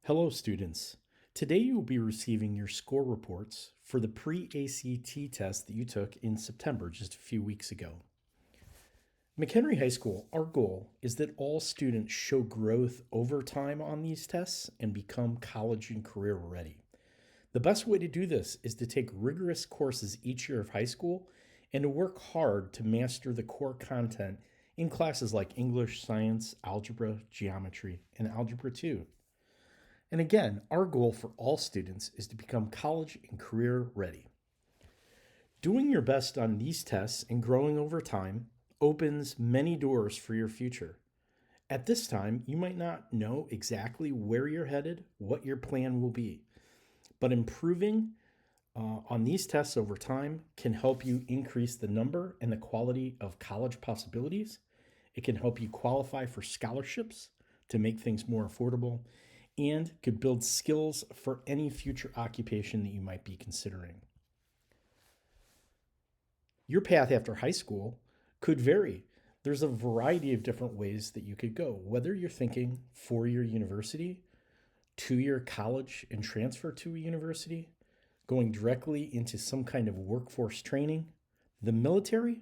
Hello, students. Today you will be receiving your score reports for the pre-ACT test that you took in September, just a few weeks ago. McHenry High School, our goal is that all students show growth over time on these tests and become college and career ready. The best way to do this is to take rigorous courses each year of high school and to work hard to master the core content in classes like English, science, algebra, geometry, and Algebra 2. And again, our goal for all students is to become college and career ready. Doing your best on these tests and growing over time opens many doors for your future. At this time, you might not know exactly where you're headed, what your plan will be, but improving on these tests over time can help you increase the number and the quality of college possibilities. It can help you qualify for scholarships to make things more affordable, and could build skills for any future occupation that you might be considering. Your path after high school could vary. There's a variety of different ways that you could go, whether you're thinking 4-year university, 2-year college and transfer to a university, going directly into some kind of workforce training, the military.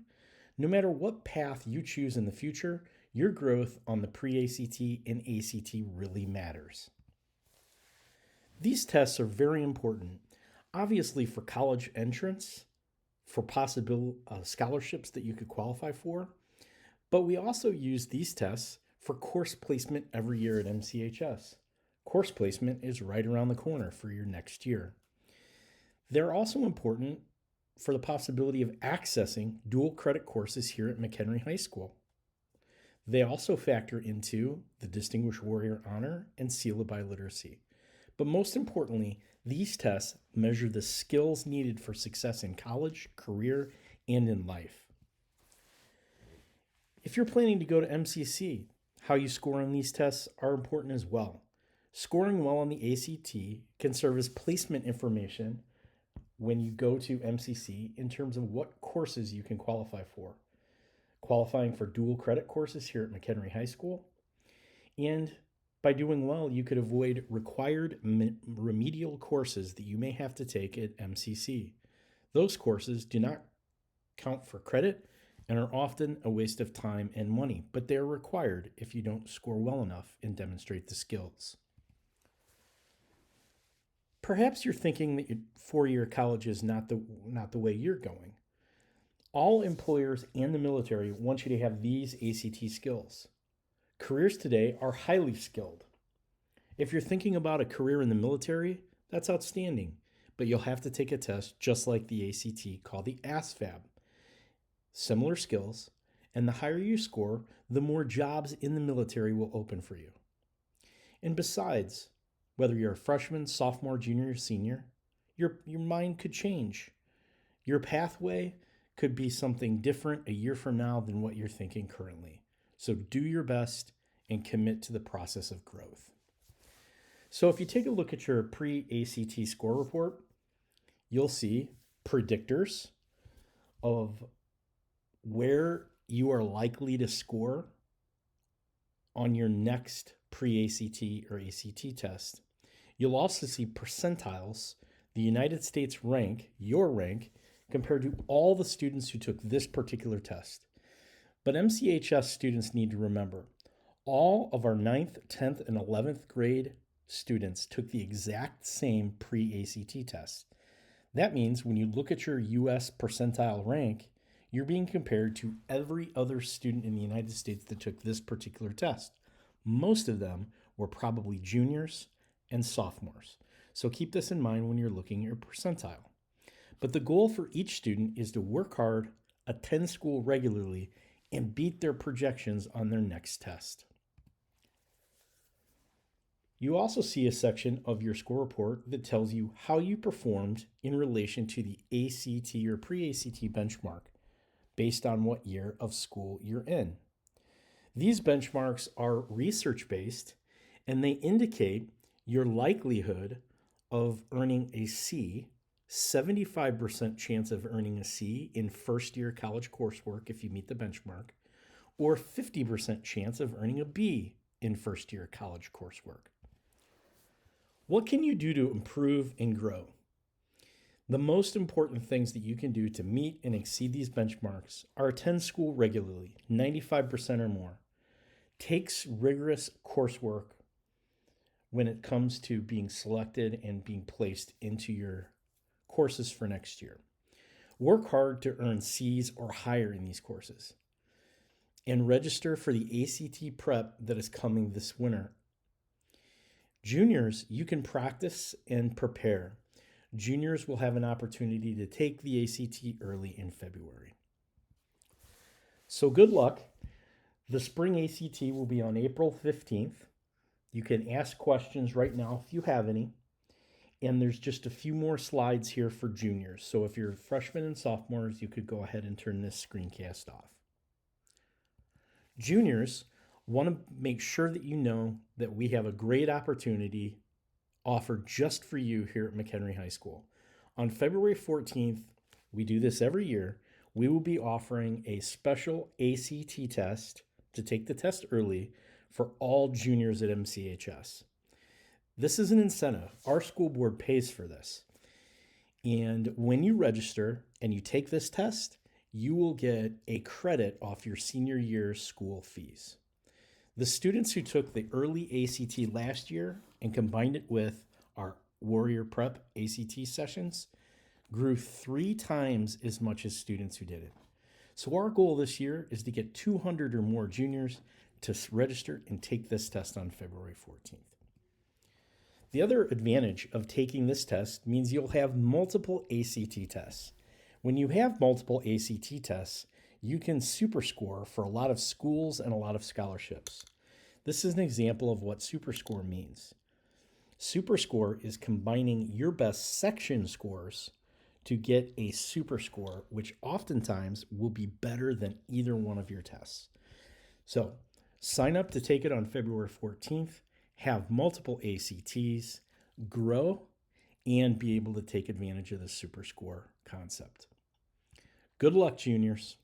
No matter what path you choose in the future, your growth on the pre-ACT and ACT really matters. These tests are very important, obviously for college entrance, for possible scholarships that you could qualify for, but we also use these tests for course placement every year at MCHS. Course placement is right around the corner for your next year. They're also important for the possibility of accessing dual credit courses here at McHenry High School. They also factor into the Distinguished Warrior Honor and Seal of Biliteracy. But most importantly, these tests measure the skills needed for success in college, career, and in life. If you're planning to go to MCC, how you score on these tests are important as well. Scoring well on the ACT can serve as placement information when you go to MCC in terms of what courses you can qualify for. Qualifying for dual credit courses here at McHenry High School, and by doing well, you could avoid required remedial courses that you may have to take at MCC. Those courses do not count for credit and are often a waste of time and money, but they're required if you don't score well enough and demonstrate the skills. Perhaps you're thinking that your 4-year college is not the way you're going. All employers and the military want you to have these ACT skills. Careers today are highly skilled. If you're thinking about a career in the military, that's outstanding, but you'll have to take a test just like the ACT called the ASVAB. Similar skills, and the higher you score, the more jobs in the military will open for you. And besides, whether you're a freshman, sophomore, junior, or senior, your mind could change. Your pathway could be something different a year from now than what you're thinking currently. So do your best and commit to the process of growth. So if you take a look at your pre-ACT score report, you'll see predictors of where you are likely to score on your next pre-ACT or ACT test. You'll also see percentiles, the United States rank, your rank, compared to all the students who took this particular test. But MCHS students need to remember, all of our 9th, 10th, and 11th grade students took the exact same pre-ACT test. That means when you look at your US percentile rank, you're being compared to every other student in the United States that took this particular test. Most of them were probably juniors and sophomores. So keep this in mind when you're looking at your percentile. But the goal for each student is to work hard, attend school regularly, and beat their projections on their next test. You also see a section of your score report that tells you how you performed in relation to the ACT or pre-ACT benchmark based on what year of school you're in. These benchmarks are research-based, and they indicate your likelihood of earning a C, 75% chance of earning a C in first-year college coursework if you meet the benchmark, or 50% chance of earning a B in first-year college coursework. What can you do to improve and grow? The most important things that you can do to meet and exceed these benchmarks are attend school regularly, 95% or more. Takes rigorous coursework when it comes to being selected and being placed into your courses for next year. Work hard to earn C's or higher in these courses. And register for the ACT prep that is coming this winter. Juniors, you can practice and prepare. Juniors will have an opportunity to take the ACT early in February. So good luck. The spring ACT will be on April 15th. You can ask questions right now if you have any. And there's just a few more slides here for juniors. So if you're freshmen and sophomores, you could go ahead and turn this screencast off. Juniors, want to make sure that you know that we have a great opportunity offered just for you here at McHenry High School. On February 14th, we do this every year, we will be offering a special ACT test to take the test early for all juniors at MCHS. This is an incentive. Our school board pays for this. And when you register and you take this test, you will get a credit off your senior year's school fees. The students who took the early ACT last year and combined it with our Warrior Prep ACT sessions grew 3 times as much as students who did it. So our goal this year is to get 200 or more juniors to register and take this test on February 14th. The other advantage of taking this test means you'll have multiple ACT tests. When you have multiple ACT tests, you can super score for a lot of schools and a lot of scholarships. This is an example of what super score means. Super score is combining your best section scores to get a super score, which oftentimes will be better than either one of your tests. So sign up to take it on February 14th, have multiple ACTs, grow, and be able to take advantage of the super score concept. Good luck, juniors.